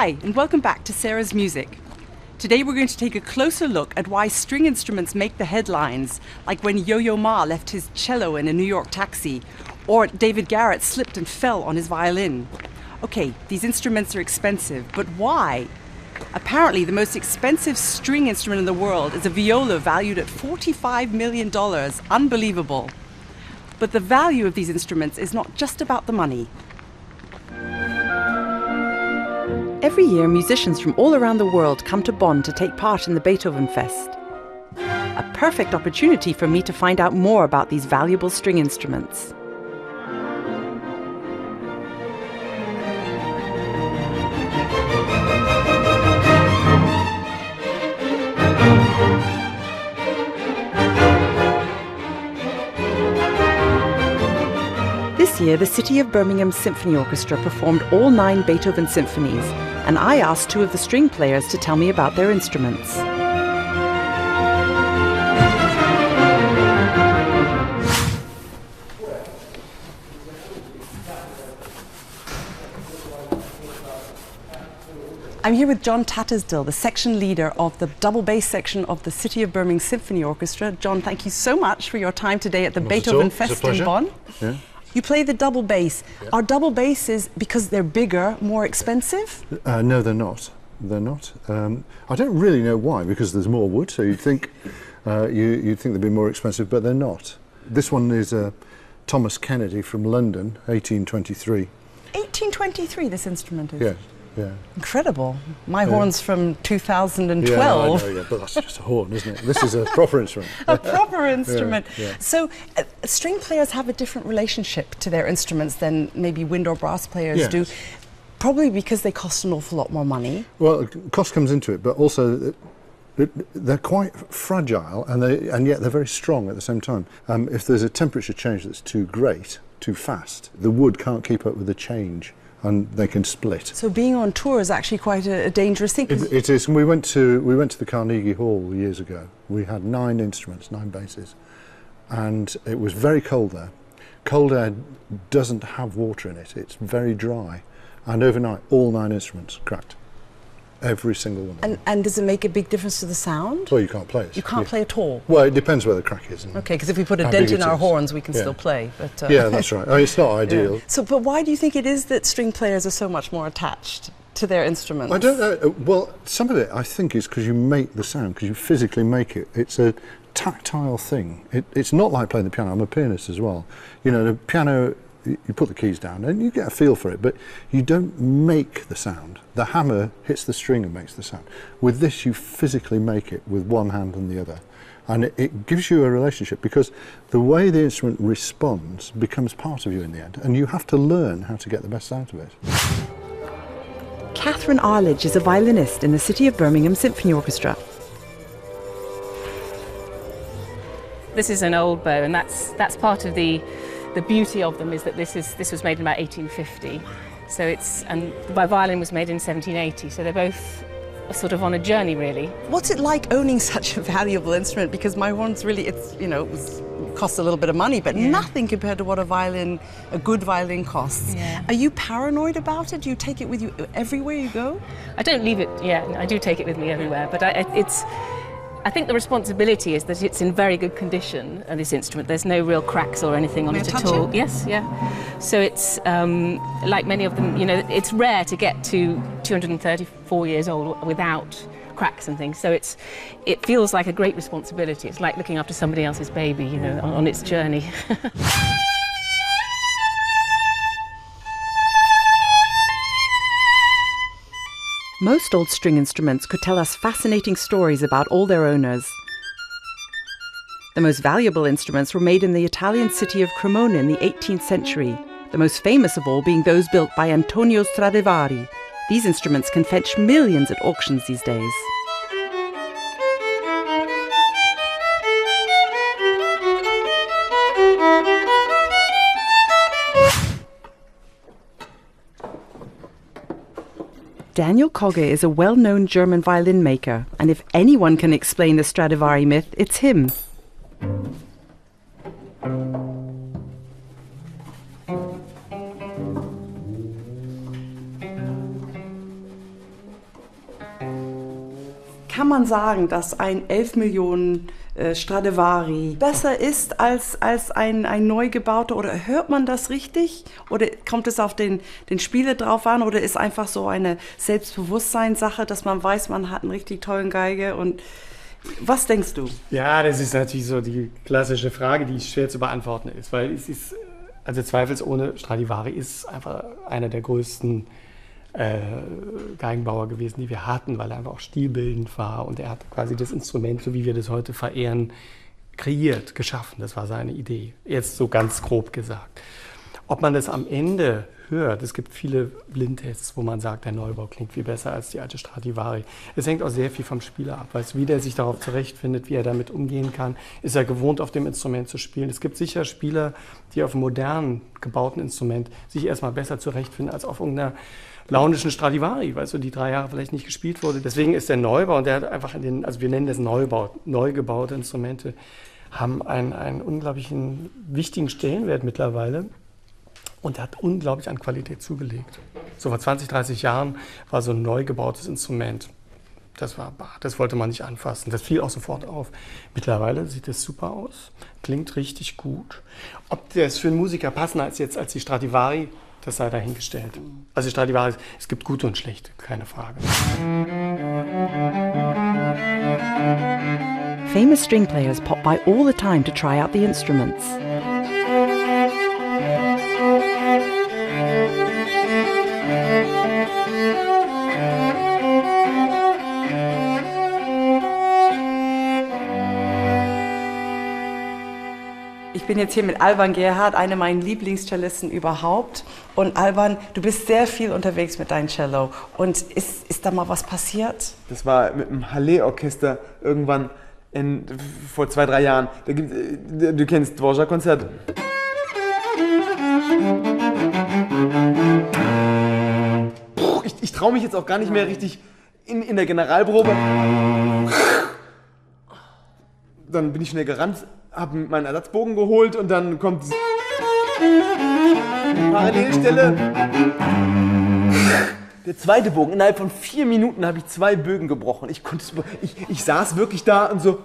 Hi, and welcome back to Sarah's Music. Today we're going to take a closer look at why string instruments make the headlines, like when Yo-Yo Ma left his cello in a New York taxi, or David Garrett slipped and fell on his violin. Okay, these instruments are expensive, but why? Apparently, the most expensive string instrument in the world is a viola valued at $45 million. Unbelievable. But the value of these instruments is not just about the money. Every year, musicians from all around the world come to Bonn to take part in the Beethoven Fest. A perfect opportunity for me to find out more about these valuable string instruments. This year, the City of Birmingham Symphony Orchestra performed all 9 Beethoven symphonies, and I asked 2 of the string players to tell me about their instruments. I'm here with John Tattersdill, the section leader of the double bass section of the City of Birmingham Symphony Orchestra. John, thank you so much for your time today at the Beethoven Fest in Bonn. Yeah. You play the double bass. Yeah. Are double basses, because they're bigger, more expensive? No, they're not. They're not. I don't really know why, because there's more wood, so you'd think you'd think they'd be more expensive, but they're not. This one is Thomas Kennedy from London, 1823. 1823, this instrument is? Yeah, yeah. Incredible. My horn's from 2012. Yeah, I know, yeah, but that's just a horn, isn't it? This is a proper instrument. A proper instrument. Yeah, yeah. So string players have a different relationship to their instruments than maybe wind or brass players do. Probably because they cost an awful lot more money. Well, cost comes into it, but also they're quite fragile, and yet they're very strong at the same time. If there's a temperature change that's too great, too fast, the wood can't keep up with the change, and they can split. So being on tour is actually quite a dangerous thing. It is. We went to the Carnegie Hall years ago. We had 9 instruments, 9 basses, and it was very cold there. Cold air doesn't have water in it. It's very dry. And overnight, all 9 instruments cracked. Every single one. And does it make a big difference to the sound? Well, you can't play it. You can't play at all? Well, it depends where the crack is. Okay, because if we put a dent in our horns, we can still play. But, yeah, that's right. I mean, it's not ideal. Yeah. So, but why do you think it is that string players are so much more attached to their instruments? I don't know. Well, some of it, I think, is because you make the sound, because you physically make it. It's a tactile thing. It's not like playing the piano. I'm a pianist as well. You know, the piano, you put the keys down and you get a feel for it, but you don't make the sound. The hammer hits the string and makes the sound. With this, you physically make it with one hand and the other. And it gives you a relationship, because the way the instrument responds becomes part of you in the end, and you have to learn how to get the best out of it. Catherine Arledge is a violinist in the City of Birmingham Symphony Orchestra. This is an old bow, and that's part of the beauty of them, is that this was made in about 1850. So and my violin was made in 1780. So they're both sort of on a journey, really. What's it like owning such a valuable instrument? Because my horn's really, it costs a little bit of money, but nothing compared to what a good violin costs. Yeah. Are you paranoid about it? Do you take it with you everywhere you go? I don't leave it. Yeah, I do take it with me everywhere, but I think the responsibility is that it's in very good condition, this instrument. There's no real cracks or anything on it at all. Yes, yeah. So it's, like many of them, it's rare to get to 234 years old without cracks and things. So it feels like a great responsibility. It's like looking after somebody else's baby, on its journey. Most old string instruments could tell us fascinating stories about all their owners. The most valuable instruments were made in the Italian city of Cremona in the 18th century, the most famous of all being those built by Antonio Stradivari. These instruments can fetch millions at auctions these days. Daniel Kogge is a well-known German violin maker, and if anyone can explain the Stradivari myth, it's him. Kann man sagen, dass ein 11 Millionen Stradivari besser ist als ein neu gebauter? Oder hört man das richtig? Oder kommt es auf den Spieler drauf an? Oder ist einfach so eine Selbstbewusstseinssache, dass man weiß, man hat einen richtig tollen Geige? Und was denkst du? Ja, das ist natürlich so die klassische Frage, die schwer zu beantworten ist. Weil es ist, also zweifelsohne, Stradivari ist einfach einer der größten Geigenbauer gewesen, die wir hatten, weil er einfach auch stilbildend war und er hat quasi das Instrument, so wie wir das heute verehren, kreiert, geschaffen. Das war seine Idee. Jetzt so ganz grob gesagt. Ob man das am Ende hört, es gibt viele Blindtests, wo man sagt, der Neubau klingt viel besser als die alte Stradivari. Es hängt auch sehr viel vom Spieler ab, weißt, wie der sich darauf zurechtfindet, wie er damit umgehen kann. Ist er gewohnt, auf dem Instrument zu spielen? Es gibt sicher Spieler, die auf einem modernen gebauten Instrument sich erstmal besser zurechtfinden als auf irgendeiner launischen Stradivari, weil so die 3 Jahre vielleicht nicht gespielt wurde. Deswegen ist der Neubau, und der hat einfach also wir nennen das Neubau, neu gebaute Instrumente, haben einen unglaublichen wichtigen Stellenwert mittlerweile und er hat unglaublich an Qualität zugelegt. So vor 20, 30 Jahren war so ein neu gebautes Instrument, das wollte man nicht anfassen, das fiel auch sofort auf. Mittlerweile sieht es super aus, klingt richtig gut. Ob das für einen Musiker passender ist jetzt als die Stradivari, das sei dahingestellt. Also Stradivari, es gibt gute und schlechte, keine Frage. Famous string players pop by all the time to try out the instruments. Ich bin jetzt hier mit Alban Gerhardt, einer meiner Lieblingscellisten überhaupt. Und Alban, du bist sehr viel unterwegs mit deinem Cello. Und ist da mal was passiert? Das war mit dem Halle-Orchester irgendwann vor 2, 3 Jahren. Du kennst Dvorak-Konzert. Ich traue mich jetzt auch gar nicht mehr richtig in der Generalprobe. Dann bin ich schnell gerannt, habe meinen Ersatzbogen geholt und dann kommt die Parallelstelle. Der zweite Bogen. Innerhalb von 4 Minuten habe ich 2 Bögen gebrochen. Ich saß wirklich da und so.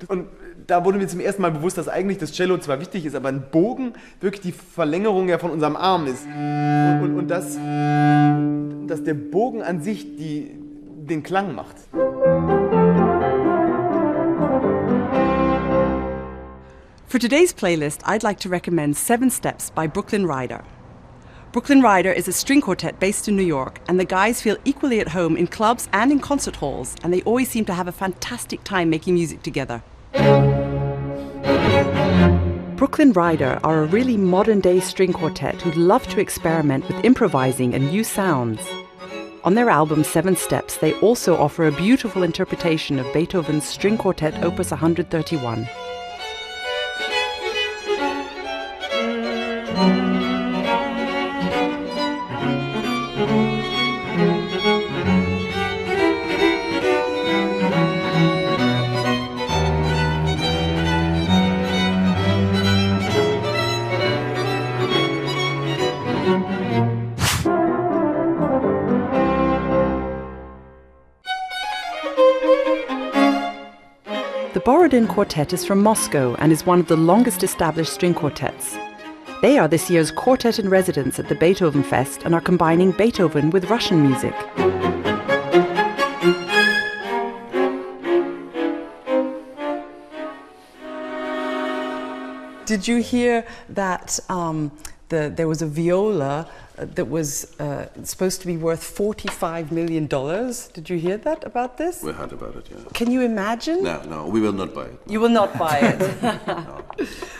Und da wurde mir zum ersten Mal bewusst, dass eigentlich das Cello zwar wichtig ist, aber ein Bogen wirklich die Verlängerung ja von unserem Arm ist. Und dass der Bogen an sich den Klang macht. For today's playlist, I'd like to recommend 7 Steps by Brooklyn Ryder. Brooklyn Ryder is a string quartet based in New York, and the guys feel equally at home in clubs and in concert halls, and they always seem to have a fantastic time making music together. Brooklyn Ryder are a really modern-day string quartet who love to experiment with improvising and new sounds. On their album 7 Steps, they also offer a beautiful interpretation of Beethoven's String Quartet Opus 131. The Borodin Quartet is from Moscow and is one of the longest established string quartets. They are this year's quartet in residence at the Beethoven Fest and are combining Beethoven with Russian music. Did you hear that there was a viola that was supposed to be worth $45 million? Did you hear that about this? We heard about it, yeah. Can you imagine? No, we will not buy it. You will not buy it. No.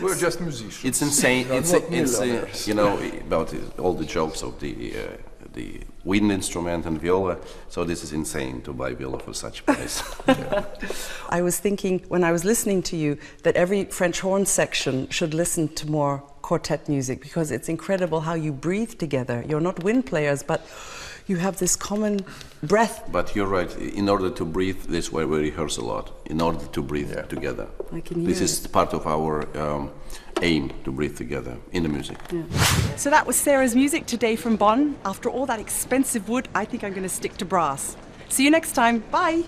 We're just musicians. It's insane. It's you know, about all the jokes of the wind instrument and viola. So this is insane to buy viola for such price. Yeah. I was thinking when I was listening to you that every French horn section should listen to more quartet music, because it's incredible how you breathe together. You're not wind players, but you have this common breath. But you're right. In order to breathe this way, we rehearse a lot. In order to breathe together. I can hear this it. is part of our aim, to breathe together in the music. Yeah. So that was Sarah's music today from Bonn. After all that expensive wood, I think I'm going to stick to brass. See you next time. Bye.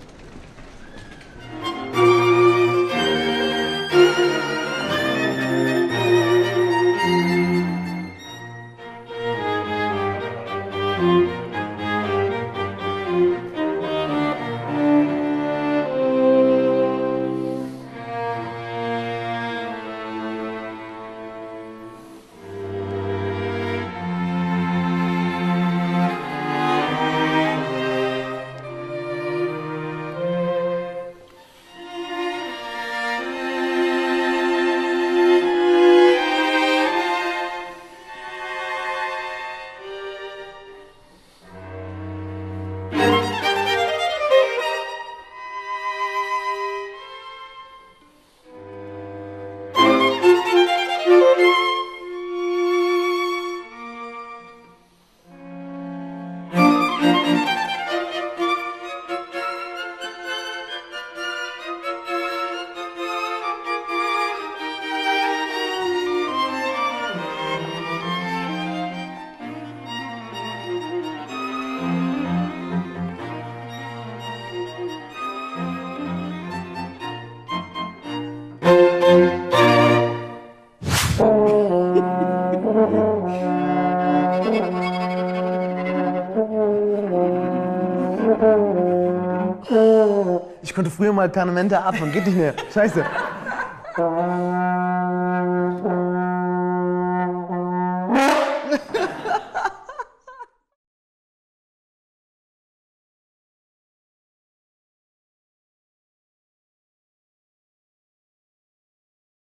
Ich konnte früher mal Permanente atmen, geht nicht mehr. Scheiße.